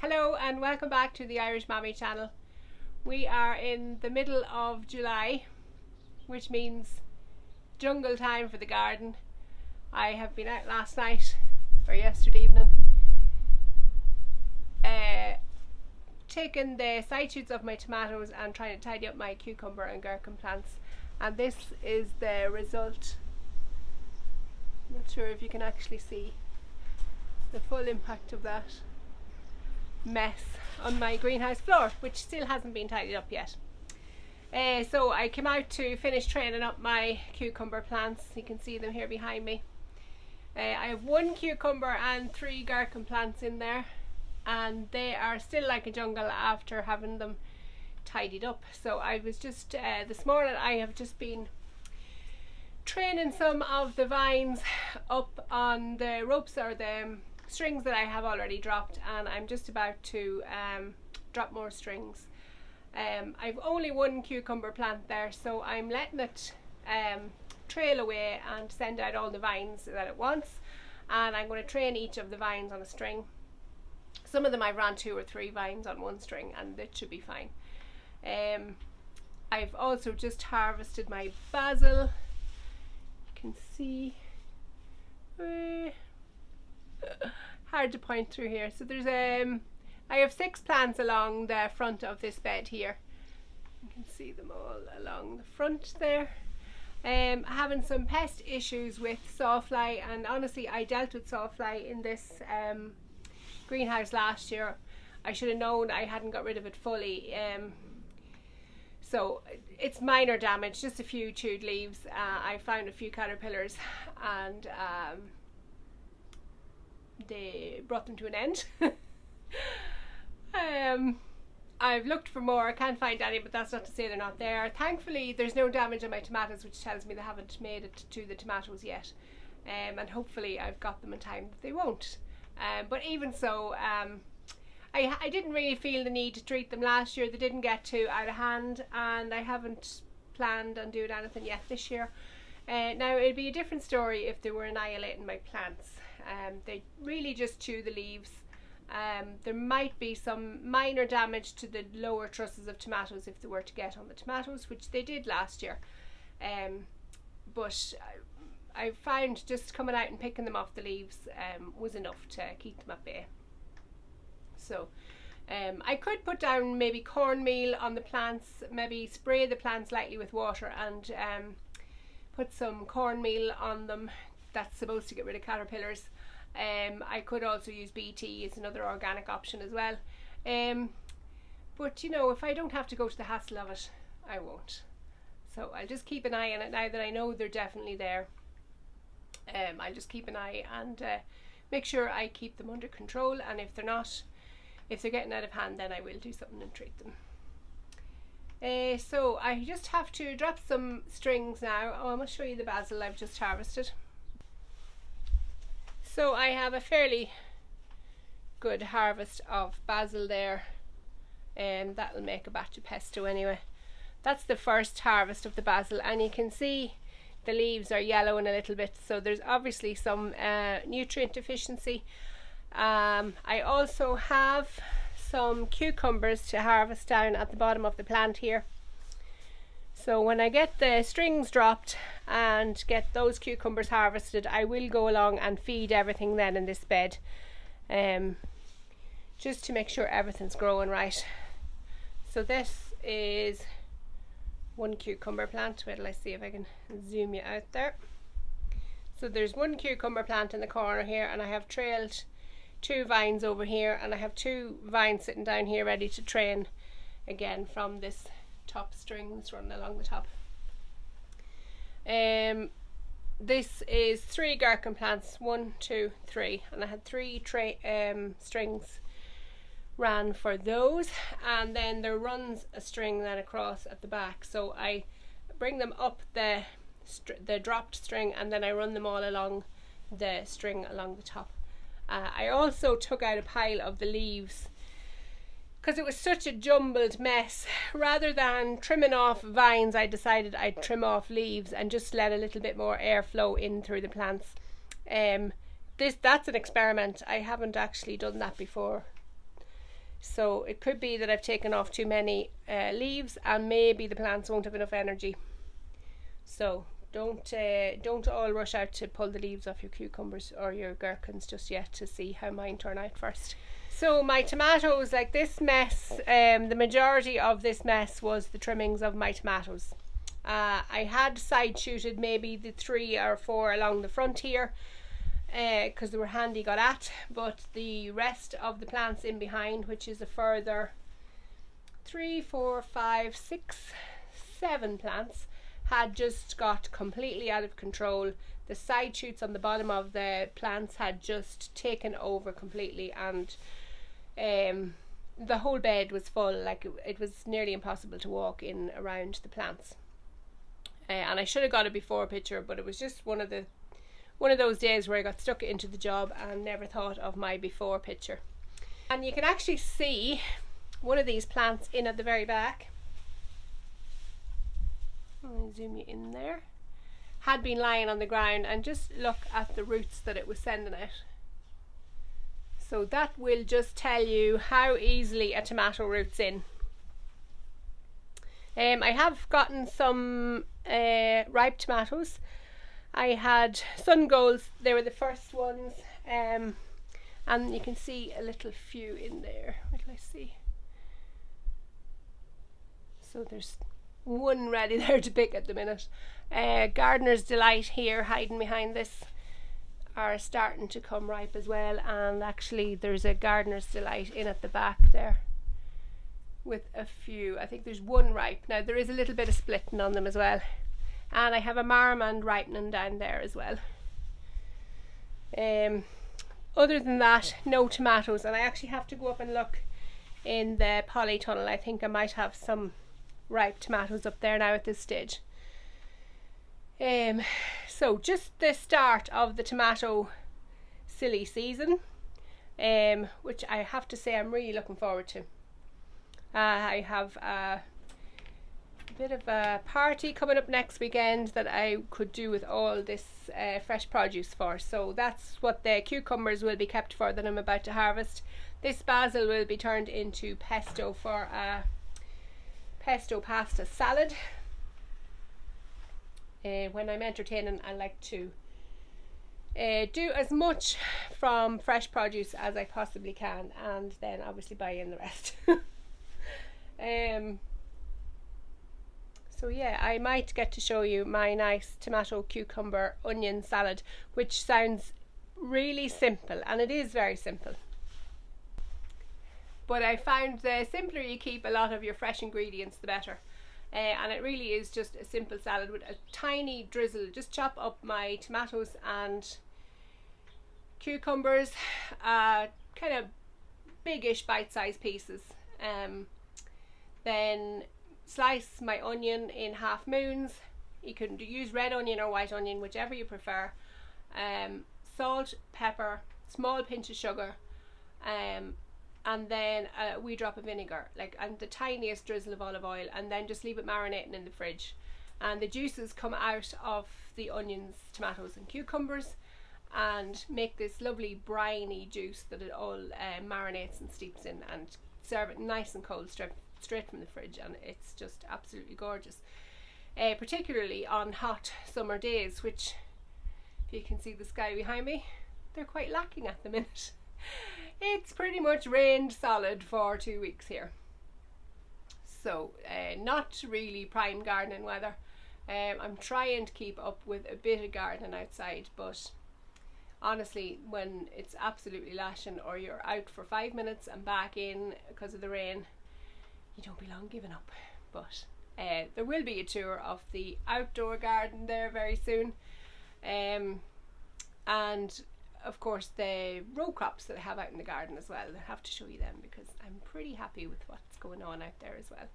Hello and welcome back to the Irish Mommy channel. We are in the middle of July, which means jungle time for the garden. I have been out last night or yesterday evening taking the side shoots of my tomatoes and trying to tidy up my cucumber and gherkin plants, and this is the result. I'm not sure if you can actually see the full impact of that mess on my greenhouse floor, which still hasn't been tidied up yet. So I came out to finish training up my cucumber plants. You can see them here behind me. I have 1 cucumber and 3 gherkin plants in there, and they are still like a jungle after having them tidied up. So I was just this morning I have just been training some of the vines up on the ropes or the strings that I have already dropped, and I'm just about to drop more strings. I've only 1 cucumber plant there, so I'm letting it trail away and send out all the vines that it wants, and I'm going to train each of the vines on a string. Some of them I've ran 2 or 3 vines on 1 string, and it should be fine. I've also just harvested my basil. You can see hard to point through here. So there's I have 6 plants along the front of this bed here. You can see them all along the front there. Having some pest issues with sawfly, and honestly I dealt with sawfly in this greenhouse last year. I should have known. I hadn't got rid of it fully. So it's minor damage, just a few chewed leaves. I found a few caterpillars, and they brought them to an end. I've looked for more, I can't find any, but that's not to say they're not there. Thankfully there's no damage on my tomatoes, which tells me they haven't made it to the tomatoes yet, and hopefully I've got them in time that they won't. But even so, I didn't really feel the need to treat them last year. They didn't get too out of hand, and I haven't planned on doing anything yet this year. Now it'd be a different story if they were annihilating my plants. They really just chew the leaves. There might be some minor damage to the lower trusses of tomatoes if they were to get on the tomatoes, which they did last year. But I found just coming out and picking them off the leaves was enough to keep them at bay. So I could put down maybe cornmeal on the plants, maybe spray the plants lightly with water and put some cornmeal on them. That's supposed to get rid of caterpillars. I could also use BT as another organic option as well. But you know, if I don't have to go to the hassle of it, I won't. So I'll just keep an eye on it now that I know they're definitely there. I'll just keep an eye and make sure I keep them under control, and if they're not, if they're getting out of hand, then I will do something and treat them. So I just have to drop some strings now. Oh, I'm going to show you the basil I've just harvested. So I have a fairly good harvest of basil there, and that'll make a batch of pesto anyway. That's the first harvest of the basil, and you can see the leaves are yellowing a little bit, so there's obviously some nutrient deficiency. I also have some cucumbers to harvest down at the bottom of the plant here. So when I get the strings dropped and get those cucumbers harvested, I will go along and feed everything then in this bed, just to make sure everything's growing right. So this is 1 cucumber plant. Wait till I see if I can zoom you out there. So there's 1 cucumber plant in the corner here, and I have trailed 2 vines over here, and I have 2 vines sitting down here ready to train again from this top string that's running along the top. This is 3 gherkin plants, 1, 2, 3, and I had 3 strings ran for those, and then there runs a string then across at the back, so I bring them up the dropped string, and then I run them all along the string along the top. I also took out a pile of the leaves because it was such a jumbled mess. Rather than trimming off vines, I decided I'd trim off leaves and just let a little bit more airflow in through the plants. That's an experiment. I haven't actually done that before. So it could be that I've taken off too many leaves, and maybe the plants won't have enough energy. So don't all rush out to pull the leaves off your cucumbers or your gherkins just yet to see how mine turn out first. So my tomatoes, like this mess, the majority of this mess was the trimmings of my tomatoes. I had side shooted maybe the 3 or 4 along the front here, because they were handy got at, but the rest of the plants in behind, which is a further 3, 4, 5, 6, 7 plants, had just got completely out of control. The side shoots on the bottom of the plants had just taken over completely, and the whole bed was full. Like it was nearly impossible to walk in around the plants. And I should have got a before picture, but it was just one of those days where I got stuck into the job and never thought of my before picture. And you can actually see one of these plants in at the very back. I'll zoom you in there. Had been lying on the ground, and just look at the roots that it was sending out. So that will just tell you how easily a tomato roots in. I have gotten some ripe tomatoes. I had sun golds, they were the first ones, and you can see a little few in there. What can I see? So there's one ready there to pick at the minute. Gardener's Delight here hiding behind this are starting to come ripe as well, and actually there's a Gardener's Delight in at the back there with a few. I think there's one ripe. Now there is a little bit of splitting on them as well, and I have a Marmond ripening down there as well. Other than that, no tomatoes, and I actually have to go up and look in the polytunnel. I think I might have some ripe tomatoes up there now at this stage. So just the start of the tomato silly season, which I have to say I'm really looking forward to. I have a bit of a party coming up next weekend that I could do with all this fresh produce for, so that's what the cucumbers will be kept for that I'm about to harvest. This basil will be turned into pesto for a pesto pasta salad. When I'm entertaining, I like to do as much from fresh produce as I possibly can, and then obviously buy in the rest. So yeah, I might get to show you my nice tomato, cucumber, onion salad, which sounds really simple, and it is very simple. But I found the simpler you keep a lot of your fresh ingredients, the better. And it really is just a simple salad with a tiny drizzle. Just chop up my tomatoes and cucumbers, kind of biggish bite-sized pieces. Then slice my onion in half moons. You can use red onion or white onion, whichever you prefer. Salt, pepper, small pinch of sugar, and then a wee drop of vinegar, and the tiniest drizzle of olive oil, and then just leave it marinating in the fridge. And the juices come out of the onions, tomatoes and cucumbers and make this lovely briny juice that it all marinates and steeps in, and serve it nice and cold straight from the fridge, and it's just absolutely gorgeous. Particularly on hot summer days, which, if you can see the sky behind me, they're quite lacking at the minute. It's pretty much rained solid for 2 weeks here, so not really prime gardening weather. I'm trying to keep up with a bit of gardening outside, but honestly, when it's absolutely lashing or you're out for 5 minutes and back in because of the rain, you don't be long giving up. But there will be a tour of the outdoor garden there very soon, and of course the row crops that I have out in the garden as well. I have to show you them because I'm pretty happy with what's going on out there as well.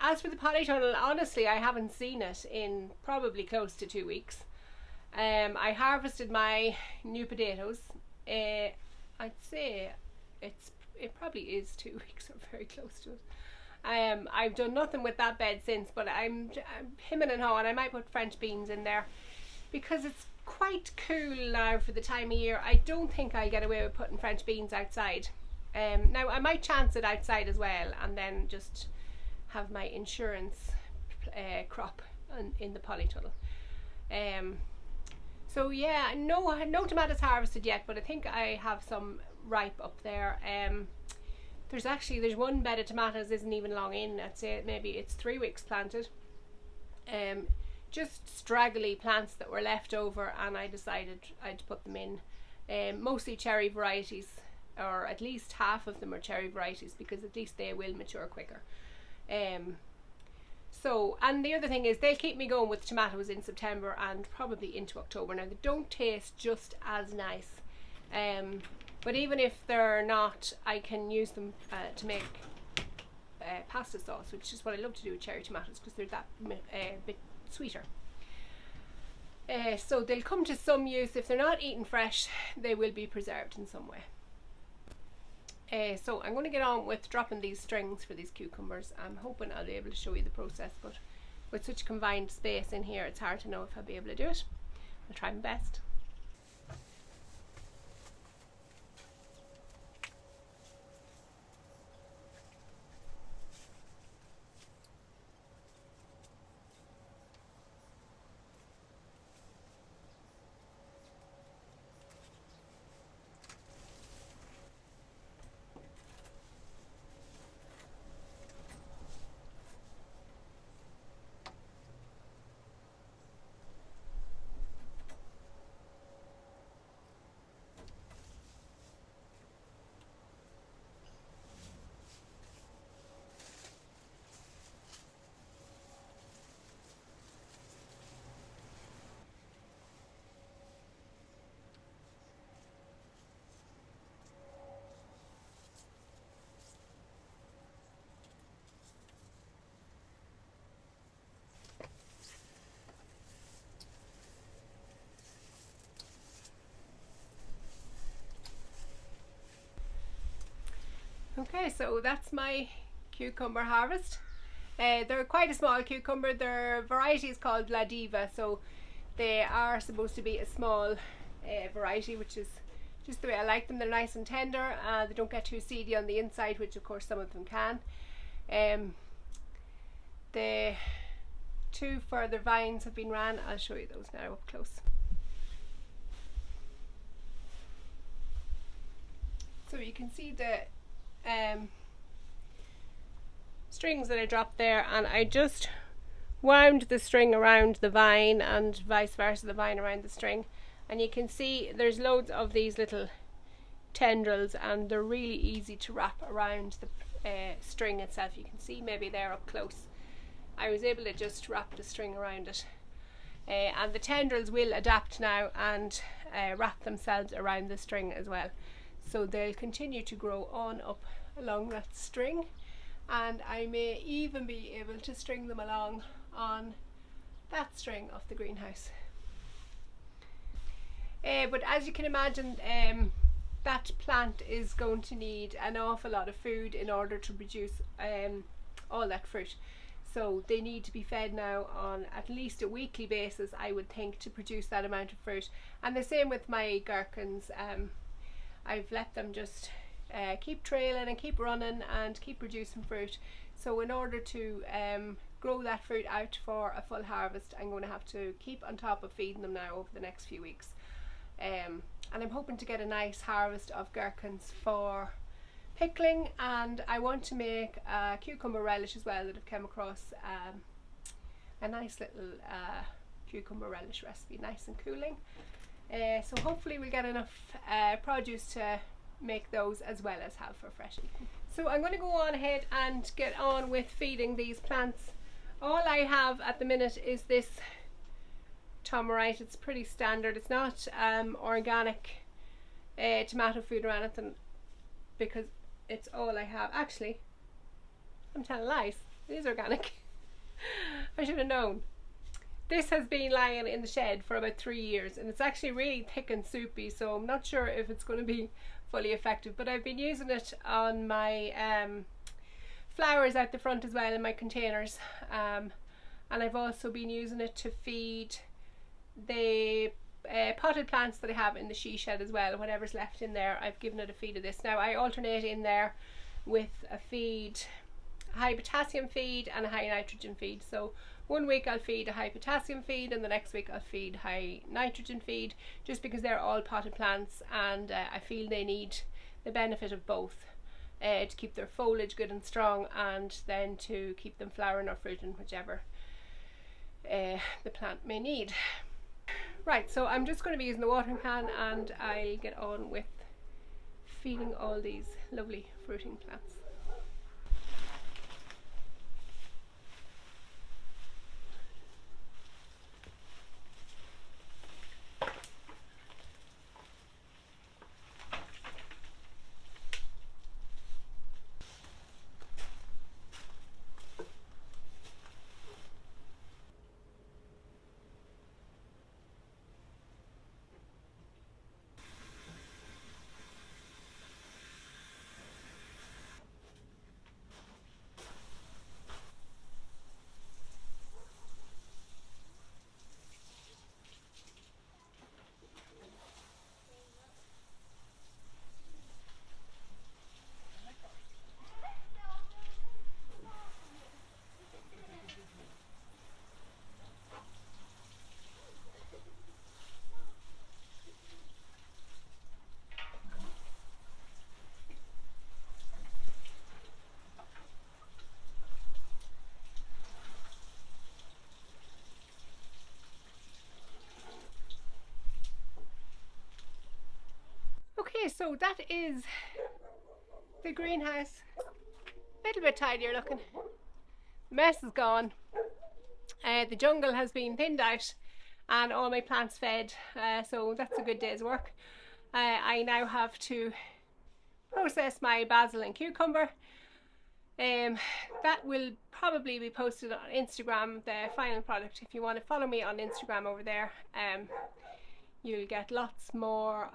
As for the polytunnel, honestly I haven't seen it in probably close to 2 weeks. I harvested my new potatoes. I'd say it probably is 2 weeks or very close to it. I've done nothing with that bed since, but I'm hemming and hawing. I might put French beans in there because it's quite cool now for the time of year. I don't think I'll get away with putting French beans outside. Now I might chance it outside as well, and then just have my insurance crop in the polytunnel. So yeah, no tomatoes harvested yet, but I think I have some ripe up there. There's one bed of tomatoes isn't even long in. I'd say maybe it's 3 weeks planted. Just straggly plants that were left over, and I decided I'd put them in. Mostly cherry varieties, or at least half of them are cherry varieties, because at least they will mature quicker. So, and the other thing is, they'll keep me going with tomatoes in September and probably into October. Now, they don't taste just as nice, but even if they're not, I can use them to make pasta sauce, which is what I love to do with cherry tomatoes, because they're that bit sweeter. So they'll come to some use. If they're not eaten fresh, they will be preserved in some way. So I'm going to get on with dropping these strings for these cucumbers. I'm hoping I'll be able to show you the process, but with such confined space in here, it's hard to know if I'll be able to do it. I'll try my best. Okay, so that's my cucumber harvest. They're quite a small cucumber. Their variety is called La Diva, so they are supposed to be a small variety, which is just the way I like them. They're nice and tender. They don't get too seedy on the inside, which of course some of them can. The 2 further vines have been ran. I'll show you those now up close. So you can see the strings that I dropped there, and I just wound the string around the vine and vice versa, the vine around the string, and you can see there's loads of these little tendrils, and they're really easy to wrap around the string itself. You can see maybe there up close. I was able to just wrap the string around it, and the tendrils will adapt now and wrap themselves around the string as well. So they'll continue to grow on up along that string, and I may even be able to string them along on that string of the greenhouse. But as you can imagine, that plant is going to need an awful lot of food in order to produce all that fruit. So they need to be fed now on at least a weekly basis, I would think, to produce that amount of fruit. And the same with my gherkins. I've let them just keep trailing and keep running and keep producing fruit. So in order to grow that fruit out for a full harvest, I'm going to have to keep on top of feeding them now over the next few weeks. And I'm hoping to get a nice harvest of gherkins for pickling, and I want to make a cucumber relish as well that I've come across, a nice little cucumber relish recipe, nice and cooling. So hopefully we'll get enough produce to make those as well as have for fresh eating. So I'm going to go on ahead and get on with feeding these plants. All I have at the minute is this Tomerite. It's pretty standard. It's not organic tomato food or anything, because it's all I have. Actually, I'm telling lies. It is organic. I should have known. This has been lying in the shed for about 3 years, and it's actually really thick and soupy, so I'm not sure if it's going to be fully effective, but I've been using it on my flowers out the front as well in my containers, and I've also been using it to feed the potted plants that I have in the she shed as well. Whatever's left in there, I've given it a feed of this. Now I alternate in there with a feed, a high potassium feed and a high nitrogen feed. So one week I'll feed a high potassium feed and the next week I'll feed high nitrogen feed, just because they're all potted plants and I feel they need the benefit of both, to keep their foliage good and strong, and then to keep them flowering or fruiting, whichever the plant may need. Right, so I'm just going to be using the watering can and I'll get on with feeding all these lovely fruiting plants. Okay, so that is the greenhouse. A little bit tidier looking. The mess is gone. The jungle has been thinned out and all my plants fed, so that's a good day's work. I now have to process my basil and cucumber. That will probably be posted on Instagram, the final product. If you want to follow me on Instagram over there, you'll get lots more,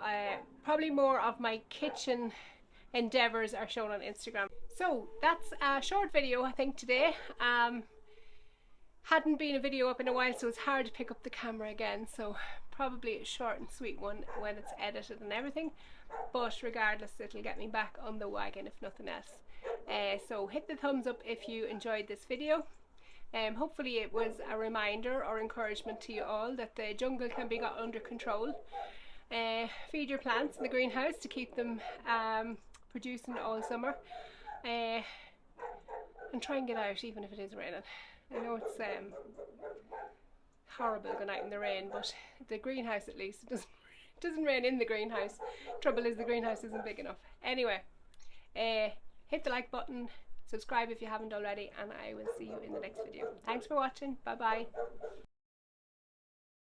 probably more of my kitchen endeavours are shown on Instagram. So that's a short video I think today. Hadn't been a video up in a while, so it's hard to pick up the camera again, so probably a short and sweet one when it's edited and everything, but regardless it'll get me back on the wagon if nothing else. So hit the thumbs up if you enjoyed this video. Hopefully it was a reminder or encouragement to you all that the jungle can be got under control. Feed your plants in the greenhouse to keep them producing all summer, and try and get out even if it is raining. I know it's horrible going out in the rain, but the greenhouse, at least it doesn't rain in the greenhouse. Trouble is the greenhouse isn't big enough. Anyway, hit the like button, subscribe if you haven't already, and I will see you in the next video. Thanks for watching. Bye bye.